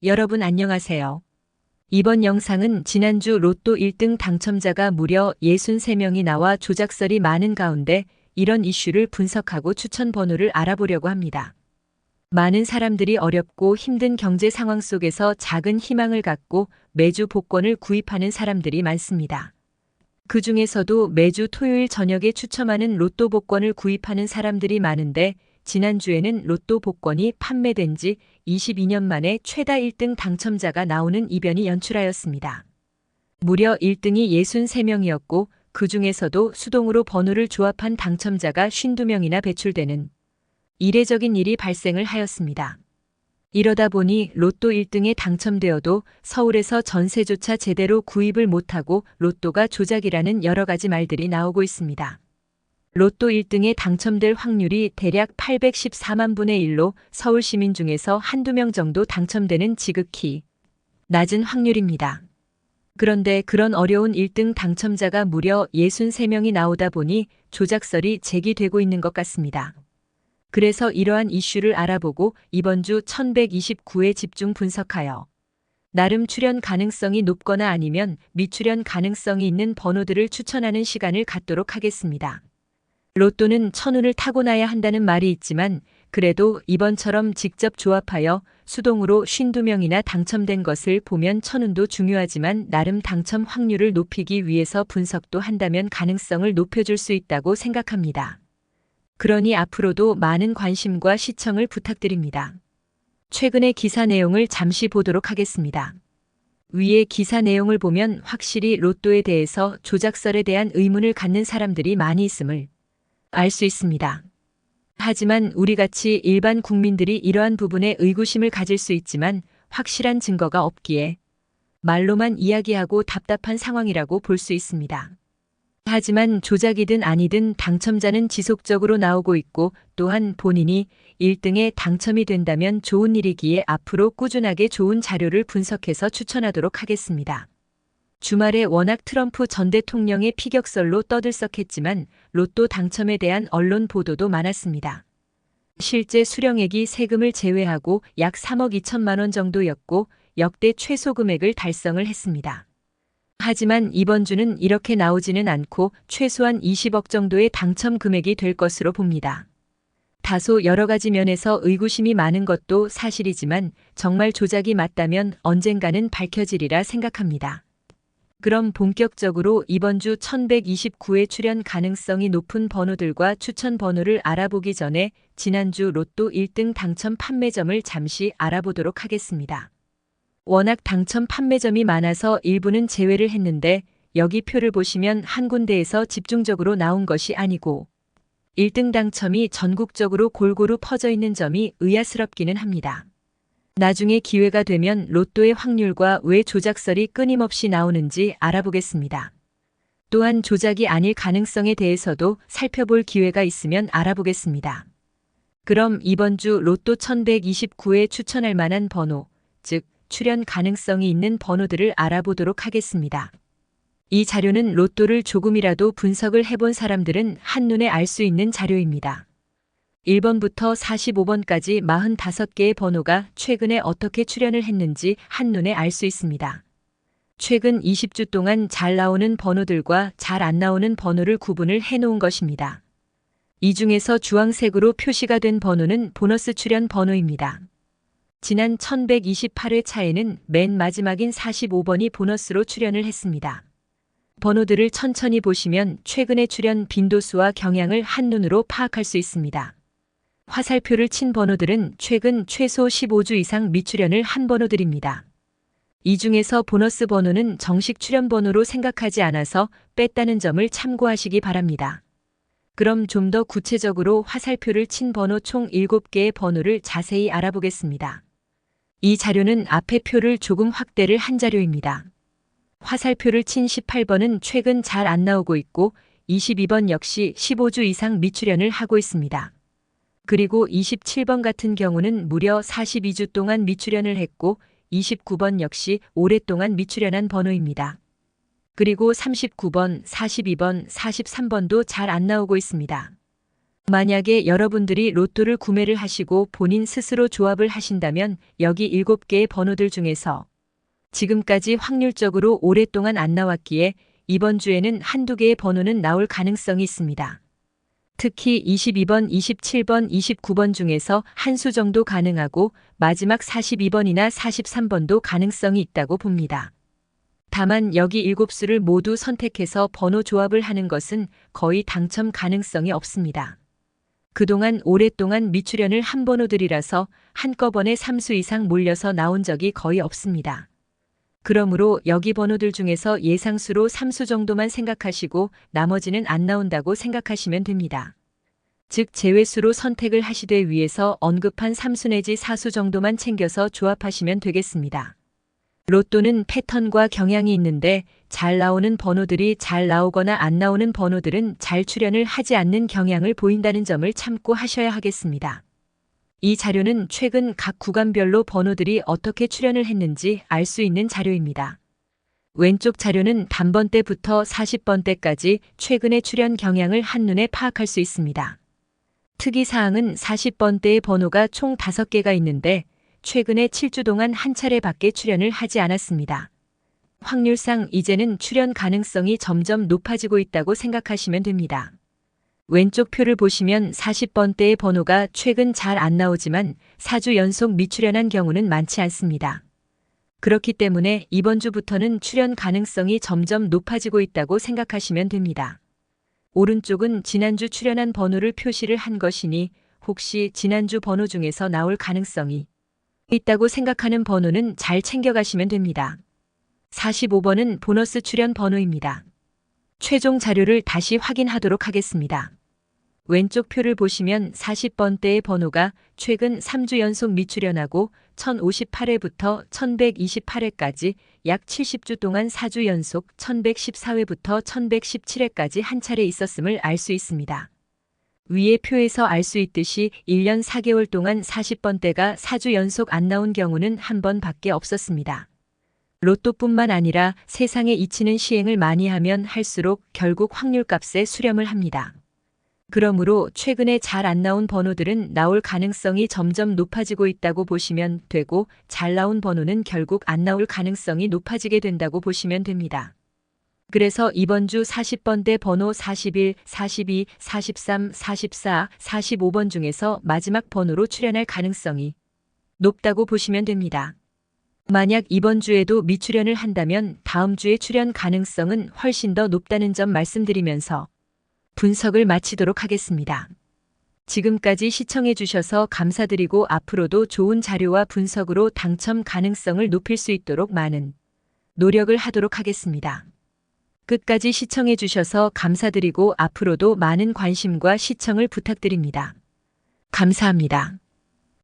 여러분 안녕하세요. 이번 영상은 지난주 로또 1등 당첨자가 무려 63명이 나와 조작설이 많은 가운데 이런 이슈를 분석하고 추천 번호를 알아보려고 합니다. 많은 사람들이 어렵고 힘든 경제 상황 속에서 작은 희망을 갖고 매주 복권을 구입하는 사람들이 많습니다. 그 중에서도 매주 토요일 저녁에 추첨하는 로또 복권을 구입하는 사람들이 많은데 지난주에는 로또 복권이 판매된 지 22년 만에 최다 1등 당첨자가 나오는 이변이 연출하였습니다. 무려 1등이 63명이었고 그 중에서도 수동으로 번호를 조합한 당첨자가 52명이나 배출되는 이례적인 일이 발생을 하였습니다. 이러다 보니 로또 1등에 당첨되어도 서울에서 전세조차 제대로 구입을 못하고 로또가 조작이라는 여러 가지 말들이 나오고 있습니다. 로또 1등에 당첨될 확률이 대략 814만 분의 1로 서울 시민 중에서 한두 명 정도 당첨되는 지극히 낮은 확률입니다. 그런데 그런 어려운 1등 당첨자가 무려 63명이 나오다 보니 조작설이 제기되고 있는 것 같습니다. 그래서 이러한 이슈를 알아보고 이번 주 1129회 집중 분석하여 나름 출연 가능성이 높거나 아니면 미출연 가능성이 있는 번호들을 추천하는 시간을 갖도록 하겠습니다. 로또는 천운을 타고나야 한다는 말이 있지만 그래도 이번처럼 직접 조합하여 수동으로 52명이나 당첨된 것을 보면 천운도 중요하지만 나름 당첨 확률을 높이기 위해서 분석도 한다면 가능성을 높여줄 수 있다고 생각합니다. 그러니 앞으로도 많은 관심과 시청을 부탁드립니다. 최근의 기사 내용을 잠시 보도록 하겠습니다. 위의 기사 내용을 보면 확실히 로또에 대해서 조작설에 대한 의문을 갖는 사람들이 많이 있음을 알 수 있습니다. 하지만 우리같이 일반 국민들이 이러한 부분에 의구심을 가질 수 있지만 확실한 증거가 없기에 말로만 이야기하고 답답한 상황이라고 볼 수 있습니다. 하지만 조작이든 아니든 당첨자는 지속적으로 나오고 있고 또한 본인이 1등에 당첨이 된다면 좋은 일이기에 앞으로 꾸준하게 좋은 자료를 분석해서 추천하도록 하겠습니다. 주말에 워낙 트럼프 전 대통령의 피격설로 떠들썩했지만 로또 당첨에 대한 언론 보도도 많았습니다. 실제 수령액이 세금을 제외하고 약 3억 2천만 원 정도였고 역대 최소 금액을 달성을 했습니다. 하지만 이번 주는 이렇게 나오지는 않고 최소한 20억 정도의 당첨 금액이 될 것으로 봅니다. 다소 여러 가지 면에서 의구심이 많은 것도 사실이지만 정말 조작이 맞다면 언젠가는 밝혀지리라 생각합니다. 그럼 본격적으로 이번 주 1129회 출연 가능성이 높은 번호들과 추천 번호를 알아보기 전에 지난주 로또 1등 당첨 판매점을 잠시 알아보도록 하겠습니다. 워낙 당첨 판매점이 많아서 일부는 제외를 했는데 여기 표를 보시면 한 군데에서 집중적으로 나온 것이 아니고 1등 당첨이 전국적으로 골고루 퍼져 있는 점이 의아스럽기는 합니다. 나중에 기회가 되면 로또의 확률과 왜 조작설이 끊임없이 나오는지 알아보겠습니다. 또한 조작이 아닐 가능성에 대해서도 살펴볼 기회가 있으면 알아보겠습니다. 그럼 이번 주 로또 1129회 추천할 만한 번호, 즉 출연 가능성이 있는 번호들을 알아보도록 하겠습니다. 이 자료는 로또를 조금이라도 분석을 해본 사람들은 한눈에 알 수 있는 자료입니다. 1번부터 45번까지 45개의 번호가 최근에 어떻게 출연을 했는지 한눈에 알 수 있습니다. 최근 20주 동안 잘 나오는 번호들과 잘 안 나오는 번호를 구분을 해놓은 것입니다. 이 중에서 주황색으로 표시가 된 번호는 보너스 출연 번호입니다. 지난 1128회 차에는 맨 마지막인 45번이 보너스로 출연을 했습니다. 번호들을 천천히 보시면 최근의 출연 빈도수와 경향을 한눈으로 파악할 수 있습니다. 화살표를 친 번호들은 최근 최소 15주 이상 미출연을 한 번호들입니다. 이 중에서 보너스 번호는 정식 출연 번호로 생각하지 않아서 뺐다는 점을 참고하시기 바랍니다. 그럼 좀 더 구체적으로 화살표를 친 번호 총 7개의 번호를 자세히 알아보겠습니다. 이 자료는 앞에 표를 조금 확대를 한 자료입니다. 화살표를 친 18번은 최근 잘 안 나오고 있고 22번 역시 15주 이상 미출연을 하고 있습니다. 그리고 27번 같은 경우는 무려 42주 동안 미출연을 했고 29번 역시 오랫동안 미출연한 번호입니다. 그리고 39번, 42번, 43번도 잘 안 나오고 있습니다. 만약에 여러분들이 로또를 구매를 하시고 본인 스스로 조합을 하신다면 여기 7개의 번호들 중에서 지금까지 확률적으로 오랫동안 안 나왔기에 이번 주에는 한두 개의 번호는 나올 가능성이 있습니다. 특히 22번, 27번, 29번 중에서 한 수 정도 가능하고 마지막 42번이나 43번도 가능성이 있다고 봅니다. 다만 여기 7수를 모두 선택해서 번호 조합을 하는 것은 거의 당첨 가능성이 없습니다. 그동안 오랫동안 미출연을 한 번호들이라서 한꺼번에 3수 이상 몰려서 나온 적이 거의 없습니다. 그러므로 여기 번호들 중에서 예상수로 3수 정도만 생각하시고 나머지는 안 나온다고 생각하시면 됩니다. 즉 제외수로 선택을 하시되 위에서 언급한 3수 내지 4수 정도만 챙겨서 조합하시면 되겠습니다. 로또는 패턴과 경향이 있는데 잘 나오는 번호들이 잘 나오거나 안 나오는 번호들은 잘 출연을 하지 않는 경향을 보인다는 점을 참고하셔야 하겠습니다. 이 자료는 최근 각 구간별로 번호들이 어떻게 출연을 했는지 알 수 있는 자료입니다. 왼쪽 자료는 단번대부터 40번대까지 최근의 출연 경향을 한눈에 파악할 수 있습니다. 특이사항은 40번대의 번호가 총 5개가 있는데 최근에 7주 동안 한 차례밖에 출연을 하지 않았습니다. 확률상 이제는 출연 가능성이 점점 높아지고 있다고 생각하시면 됩니다. 왼쪽 표를 보시면 40번대의 번호가 최근 잘 안 나오지만 4주 연속 미출연한 경우는 많지 않습니다. 그렇기 때문에 이번 주부터는 출연 가능성이 점점 높아지고 있다고 생각하시면 됩니다. 오른쪽은 지난주 출연한 번호를 표시를 한 것이니 혹시 지난주 번호 중에서 나올 가능성이 있다고 생각하는 번호는 잘 챙겨가시면 됩니다. 45번은 보너스 출연 번호입니다. 최종 자료를 다시 확인하도록 하겠습니다. 왼쪽 표를 보시면 40번대의 번호가 최근 3주 연속 미출연하고 1058회부터 1128회까지 약 70주 동안 4주 연속 1114회부터 1117회까지 한 차례 있었음을 알 수 있습니다. 위의 표에서 알 수 있듯이 1년 4개월 동안 40번대가 4주 연속 안 나온 경우는 한 번밖에 없었습니다. 로또뿐만 아니라 세상에 이치는 시행을 많이 하면 할수록 결국 확률값에 수렴을 합니다. 그러므로 최근에 잘 안 나온 번호들은 나올 가능성이 점점 높아지고 있다고 보시면 되고 잘 나온 번호는 결국 안 나올 가능성이 높아지게 된다고 보시면 됩니다. 그래서 이번 주 40번대 번호 41, 42, 43, 44, 45번 중에서 마지막 번호로 출연할 가능성이 높다고 보시면 됩니다. 만약 이번 주에도 미출연을 한다면 다음 주에 출연 가능성은 훨씬 더 높다는 점 말씀드리면서 분석을 마치도록 하겠습니다. 지금까지 시청해 주셔서 감사드리고 앞으로도 좋은 자료와 분석으로 당첨 가능성을 높일 수 있도록 많은 노력을 하도록 하겠습니다. 끝까지 시청해 주셔서 감사드리고 앞으로도 많은 관심과 시청을 부탁드립니다. 감사합니다.